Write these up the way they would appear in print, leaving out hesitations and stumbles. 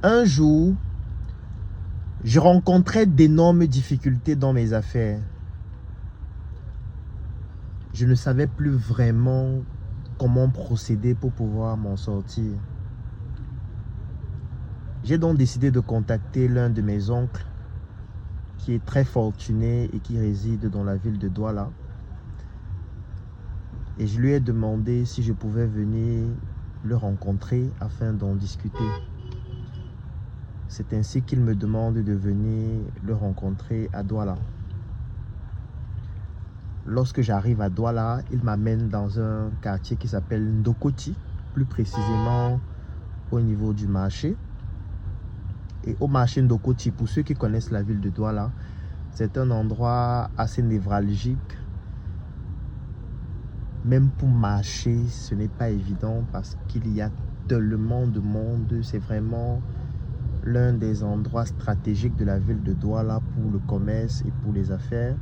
Un jour, je rencontrais d'énormes difficultés dans mes affaires. Je ne savais plus vraiment comment procéder pour pouvoir m'en sortir. J'ai donc décidé de contacter l'un de mes oncles qui est très fortuné et qui réside dans la ville de Douala. Et je lui ai demandé si je pouvais venir le rencontrer afin d'en discuter. C'est ainsi qu'il me demande de venir le rencontrer à Douala. Lorsque j'arrive à Douala, il m'amène dans un quartier qui s'appelle Ndokoti, plus précisément au niveau du marché. Et au marché Ndokoti, pour ceux qui connaissent la ville de Douala, c'est un endroit assez névralgique. Même pour marcher, ce n'est pas évident parce qu'il y a tellement de monde. C'est vraiment l'un des endroits stratégiques de la ville de Douala pour le commerce et pour les affaires.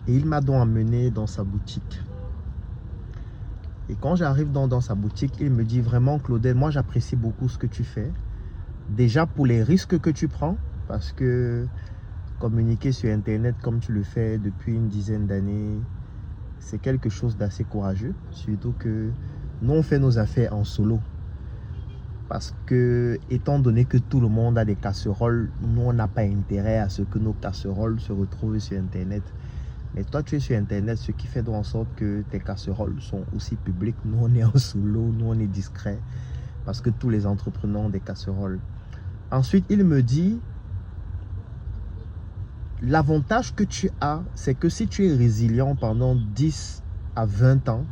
Et il m'a donc amené dans sa boutique. Et quand j'arrive dans sa boutique, il me dit vraiment, Claudel, moi j'apprécie beaucoup ce que tu fais. Déjà pour les risques que tu prends, parce que communiquer sur Internet comme tu le fais depuis une dizaine d'années, c'est quelque chose d'assez courageux. Surtout que nous, on fait nos affaires en solo. Parce que, étant donné que tout le monde a des casseroles, nous, on n'a pas intérêt à ce que nos casseroles se retrouvent sur Internet. Mais toi, tu es sur Internet, ce qui fait donc en sorte que tes casseroles sont aussi publiques. Nous, on est en solo, nous, on est discret. Parce que tous les entrepreneurs ont des casseroles. Ensuite, il me dit, l'avantage que tu as, c'est que si tu es résilient pendant 10 à 20 ans,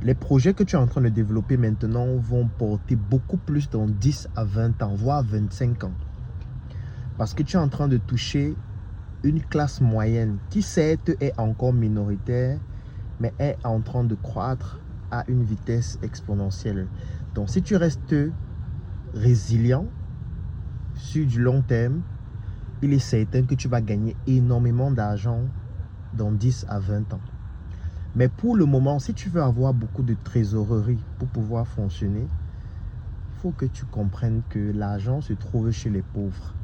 les projets que tu es en train de développer maintenant vont porter beaucoup plus dans 10 à 20 ans, voire 25 ans. Parce que tu es en train de toucher une classe moyenne qui certes est encore minoritaire, mais est en train de croître à une vitesse exponentielle. Donc si tu restes résilient sur du long terme, il est certain que tu vas gagner énormément d'argent dans 10 à 20 ans. Mais pour le moment, si tu veux avoir beaucoup de trésorerie pour pouvoir fonctionner, il faut que tu comprennes que l'argent se trouve chez les pauvres.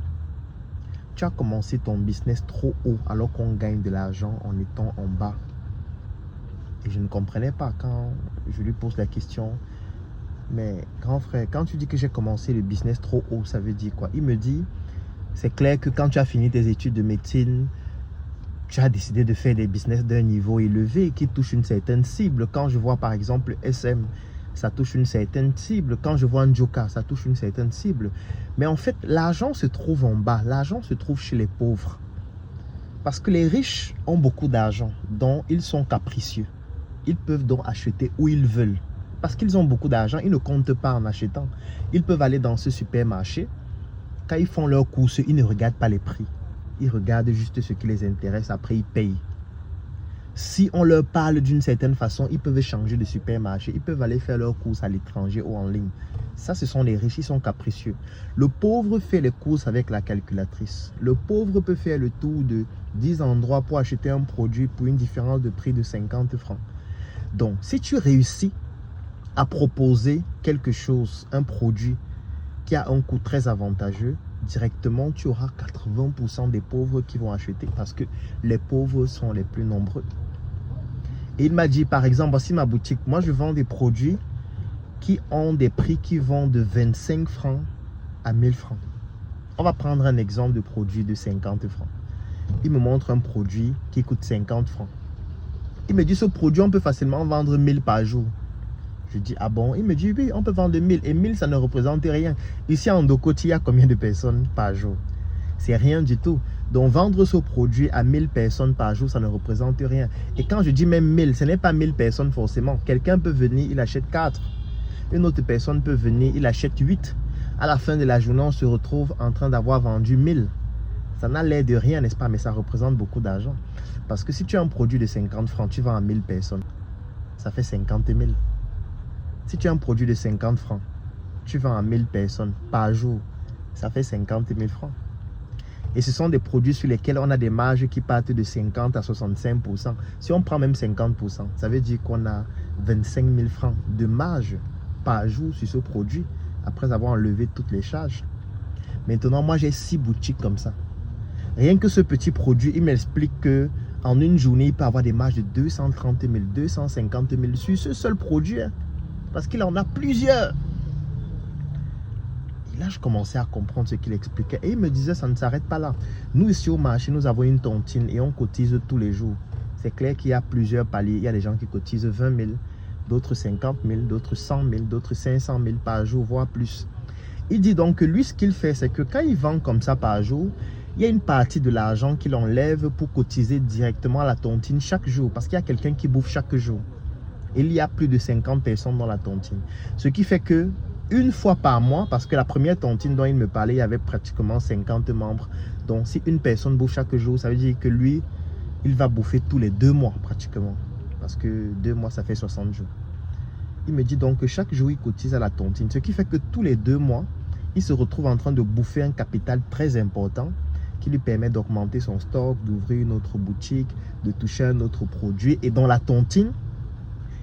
Tu as commencé ton business trop haut alors qu'on gagne de l'argent en étant en bas. Et je ne comprenais pas quand je lui pose la question. Mais grand frère, quand tu dis que j'ai commencé le business trop haut, ça veut dire quoi? Il me dit, c'est clair que quand tu as fini tes études de médecine, tu as décidé de faire des business d'un niveau élevé qui touche une certaine cible. Quand je vois par exemple SM, ça touche une certaine cible. Quand je vois Njoka, ça touche une certaine cible. Mais en fait, l'argent se trouve en bas. L'argent se trouve chez les pauvres. Parce que les riches ont beaucoup d'argent, dont ils sont capricieux. Ils peuvent donc acheter où ils veulent. Parce qu'ils ont beaucoup d'argent, ils ne comptent pas en achetant. Ils peuvent aller dans ce supermarché. Quand ils font leurs courses, ils ne regardent pas les prix. Ils regardent juste ce qui les intéresse. Après, ils payent. Si on leur parle d'une certaine façon, ils peuvent changer de supermarché. Ils peuvent aller faire leurs courses à l'étranger ou en ligne. Ça, ce sont les riches, ils sont capricieux. Le pauvre fait les courses avec la calculatrice. Le pauvre peut faire le tour de 10 endroits pour acheter un produit pour une différence de prix de 50 francs. Donc, si tu réussis à proposer quelque chose, un produit qui a un coût très avantageux, directement, tu auras 80% des pauvres qui vont acheter parce que les pauvres sont les plus nombreux. Et il m'a dit, par exemple, voici ma boutique. Moi, je vends des produits qui ont des prix qui vont de 25 francs à 1000 francs. On va prendre un exemple de produit de 50 francs. Il me montre un produit qui coûte 50 francs. Il me dit, ce produit, on peut facilement vendre 1000 par jour. Je dis, ah bon? Il me dit, oui, on peut vendre 1000. Et 1000, ça ne représente rien. Ici, en Ndokoti, il y a combien de personnes par jour? C'est rien du tout. Donc, vendre ce produit à 1000 personnes par jour, ça ne représente rien. Et quand je dis même 1000, ce n'est pas 1000 personnes forcément. Quelqu'un peut venir, il achète 4. Une autre personne peut venir, il achète 8. À la fin de la journée, on se retrouve en train d'avoir vendu 1000. Ça n'a l'air de rien, n'est-ce pas? Mais ça représente beaucoup d'argent. Parce que si tu as un produit de 50 francs, tu vends à 1000 personnes. Ça fait 50 000. Si tu as un produit de 50 francs, tu vends à 1000 personnes par jour, ça fait 50 000 francs. Et ce sont des produits sur lesquels on a des marges qui partent de 50 à 65%. Si on prend même 50%, ça veut dire qu'on a 25 000 francs de marge par jour sur ce produit après avoir enlevé toutes les charges. Maintenant, moi, j'ai 6 boutiques comme ça. Rien que ce petit produit, il m'explique que en une journée, il peut avoir des marges de 230 000, 250 000 sur ce seul produit. Hein, parce qu'il en a plusieurs. Et là, je commençais à comprendre ce qu'il expliquait. Et il me disait, ça ne s'arrête pas là. Nous, ici au marché, nous avons une tontine et on cotise tous les jours. C'est clair qu'il y a plusieurs paliers. Il y a des gens qui cotisent 20 000, d'autres 50 000, d'autres 100 000, d'autres 500 000 par jour, voire plus. Il dit donc que lui, ce qu'il fait, c'est que quand il vend comme ça par jour, il y a une partie de l'argent qu'il enlève pour cotiser directement à la tontine chaque jour. Parce qu'il y a quelqu'un qui bouffe chaque jour. Il y a plus de 50 personnes dans la tontine. Ce qui fait que une fois par mois, parce que la première tontine dont il me parlait, il y avait pratiquement 50 membres. Donc si une personne bouffe chaque jour, ça veut dire que lui, il va bouffer tous les 2 mois pratiquement. Parce que 2 mois, ça fait 60 jours. Il me dit donc que chaque jour, il cotise à la tontine. Ce qui fait que tous les 2 mois, il se retrouve en train de bouffer un capital très important qui lui permet d'augmenter son stock, d'ouvrir une autre boutique, de toucher un autre produit. Et dans la tontine,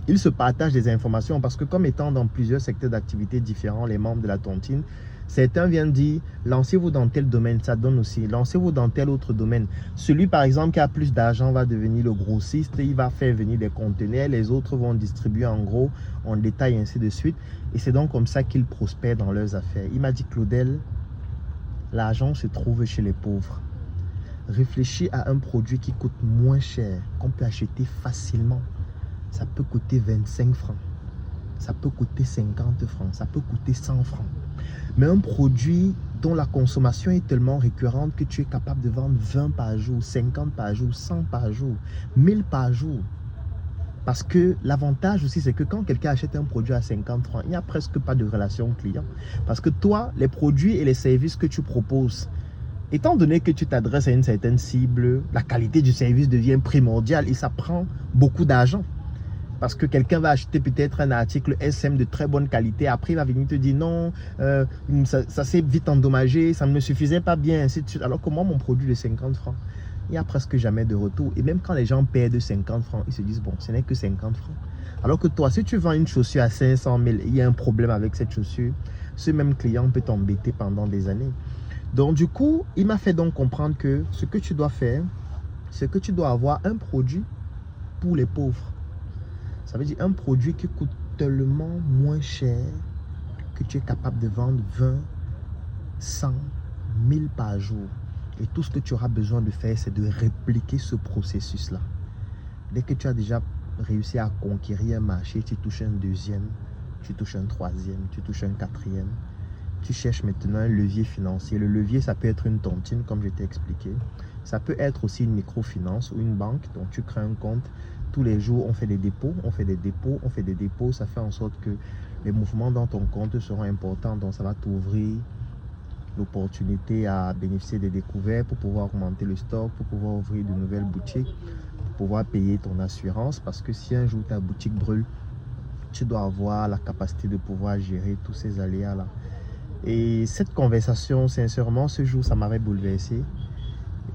il se partage des informations parce que comme étant dans plusieurs secteurs d'activité différents, les membres de la tontine, certains viennent dire, lancez-vous dans tel domaine, ça donne aussi, lancez-vous dans tel autre domaine. Celui par exemple qui a plus d'argent va devenir le grossiste, il va faire venir des conteneurs, les autres vont distribuer en gros, en détail, ainsi de suite. Et c'est donc comme ça qu'ils prospèrent dans leurs affaires. Il m'a dit, Claudel, l'argent se trouve chez les pauvres. Réfléchis à un produit qui coûte moins cher, qu'on peut acheter facilement. Ça peut coûter 25 francs, ça peut coûter 50 francs, ça peut coûter 100 francs. Mais un produit dont la consommation est tellement récurrente que tu es capable de vendre 20 par jour, 50 par jour, 100 par jour, 1000 par jour. Parce que l'avantage aussi, c'est que quand quelqu'un achète un produit à 50 francs, il n'y a presque pas de relation client. Parce que toi, les produits et les services que tu proposes, étant donné que tu t'adresses à une certaine cible, la qualité du service devient primordiale et ça prend beaucoup d'argent. Parce que quelqu'un va acheter peut-être un article SM de très bonne qualité. Après, il va venir te dire non, ça s'est vite endommagé, ça ne me suffisait pas bien, ainsi de suite. Alors que moi, mon produit de 50 francs, il n'y a presque jamais de retour. Et même quand les gens perdent 50 francs, ils se disent bon, ce n'est que 50 francs. Alors que toi, si tu vends une chaussure à 500 000 et il y a un problème avec cette chaussure, ce même client peut t'embêter pendant des années. Donc du coup, il m'a fait donc comprendre que ce que tu dois faire, c'est que tu dois avoir un produit pour les pauvres. Ça veut dire un produit qui coûte tellement moins cher que tu es capable de vendre 20, 100, 1000 par jour. Et tout ce que tu auras besoin de faire, c'est de répliquer ce processus-là. Dès que tu as déjà réussi à conquérir un marché, tu touches un deuxième, tu touches un troisième, tu touches un quatrième. Tu cherches maintenant un levier financier. Le levier, ça peut être une tontine, comme je t'ai expliqué. Ça peut être aussi une microfinance ou une banque. Donc, tu crées un compte. Tous les jours, on fait des dépôts, on fait des dépôts, on fait des dépôts. Ça fait en sorte que les mouvements dans ton compte seront importants. Donc, ça va t'ouvrir l'opportunité à bénéficier des découvertes pour pouvoir augmenter le stock, pour pouvoir ouvrir de nouvelles boutiques, pour pouvoir payer ton assurance. Parce que si un jour ta boutique brûle, tu dois avoir la capacité de pouvoir gérer tous ces aléas-là. Et cette conversation, sincèrement, ce jour, ça m'avait bouleversé.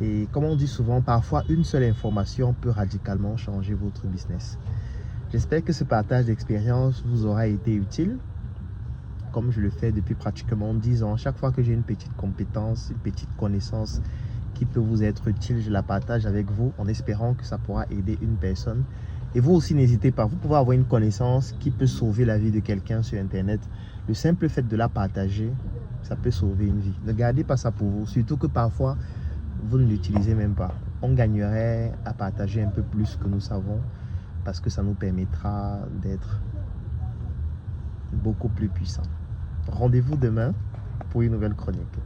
Et comme on dit souvent, parfois une seule information peut radicalement changer votre business. J'espère que ce partage d'expérience vous aura été utile. Comme je le fais depuis pratiquement 10 ans, chaque fois que j'ai une petite compétence, une petite connaissance qui peut vous être utile, je la partage avec vous en espérant que ça pourra aider une personne. Et vous aussi, n'hésitez pas, vous pouvez avoir une connaissance qui peut sauver la vie de quelqu'un sur Internet. Le simple fait de la partager, ça peut sauver une vie. Ne gardez pas ça pour vous, surtout que parfois, vous ne l'utilisez même pas. On gagnerait à partager un peu plus que nous savons parce que ça nous permettra d'être beaucoup plus puissants. Rendez-vous demain pour une nouvelle chronique.